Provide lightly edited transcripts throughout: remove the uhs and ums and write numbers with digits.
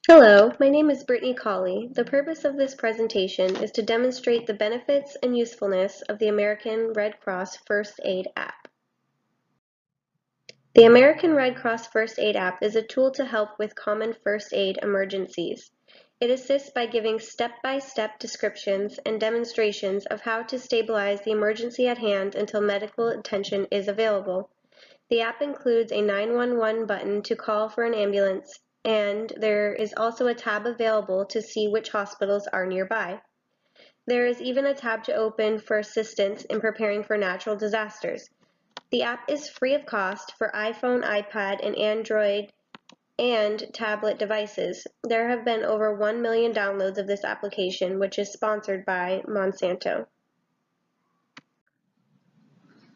Hello, my name is Brittany Calley. The purpose of this presentation is to demonstrate the benefits and usefulness of the American Red Cross First Aid app. The American Red Cross First Aid app is a tool to help with common first aid emergencies. It assists by giving step-by-step descriptions and demonstrations of how to stabilize the emergency at hand until medical attention is available. The app includes a 911 button to call for an ambulance, and there is also a tab available to see which hospitals are nearby. There is even a tab to open for assistance in preparing for natural disasters. The app is free of cost for iPhone, iPad, and Android and tablet devices. There have been over 1 million downloads of this application, which is sponsored by Monsanto.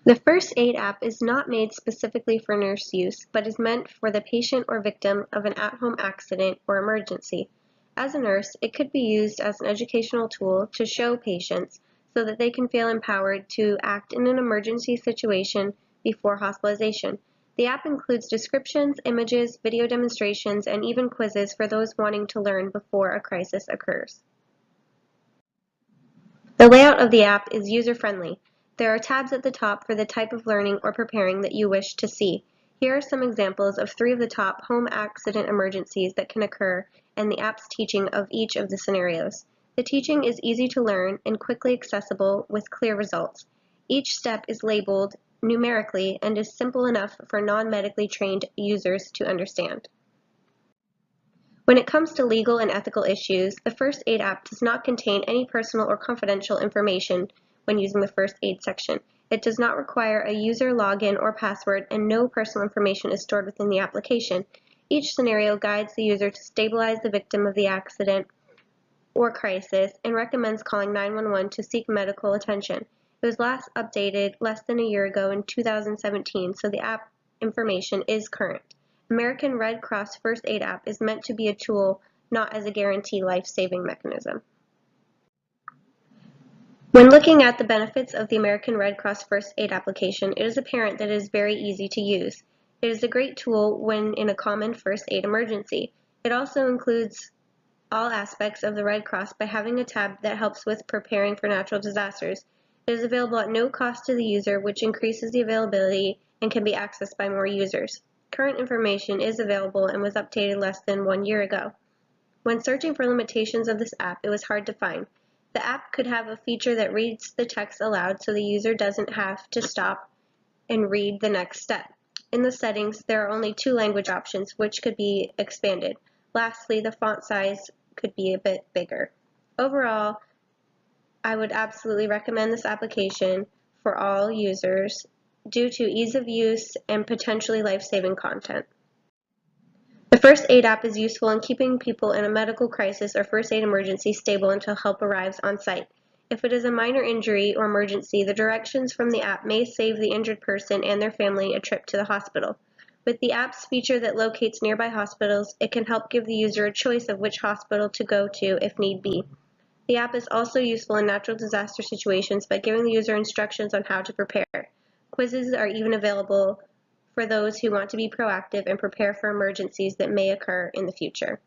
The First Aid app is not made specifically for nurse use, but is meant for the patient or victim of an at-home accident or emergency. As a nurse, it could be used as an educational tool to show patients so that they can feel empowered to act in an emergency situation before hospitalization. The app includes descriptions, images, video demonstrations, and even quizzes for those wanting to learn before a crisis occurs. The layout of the app is user-friendly. There are tabs at the top for the type of learning or preparing that you wish to see. Here are some examples of 3 of the top home accident emergencies that can occur and the app's teaching of each of the scenarios. The teaching is easy to learn and quickly accessible with clear results. Each step is labeled numerically and is simple enough for non-medically trained users to understand. When it comes to legal and ethical issues, the First Aid app does not contain any personal or confidential information when using the First Aid section. It does not require a user login or password, and no personal information is stored within the application. Each scenario guides the user to stabilize the victim of the accident or crisis and recommends calling 911 to seek medical attention. It was last updated less than a year ago in 2017, so the app information is current. American Red Cross First Aid app is meant to be a tool, not as a guaranteed life-saving mechanism. When looking at the benefits of the American Red Cross First Aid application, it is apparent that it is very easy to use. It is a great tool when in a common first aid emergency. It also includes all aspects of the Red Cross by having a tab that helps with preparing for natural disasters. It is available at no cost to the user, which increases the availability and can be accessed by more users. Current information is available and was updated less than 1 year ago. When searching for limitations of this app, it was hard to find. The app could have a feature that reads the text aloud so the user doesn't have to stop and read the next step. In the settings, there are only 2 language options, which could be expanded. Lastly, the font size could be a bit bigger. Overall, I would absolutely recommend this application for all users due to ease of use and potentially life-saving content. The First Aid app is useful in keeping people in a medical crisis or first aid emergency stable until help arrives on site. If it is a minor injury or emergency, the directions from the app may save the injured person and their family a trip to the hospital. With the app's feature that locates nearby hospitals, it can help give the user a choice of which hospital to go to if need be. The app is also useful in natural disaster situations by giving the user instructions on how to prepare. Quizzes are even available for those who want to be proactive and prepare for emergencies that may occur in the future.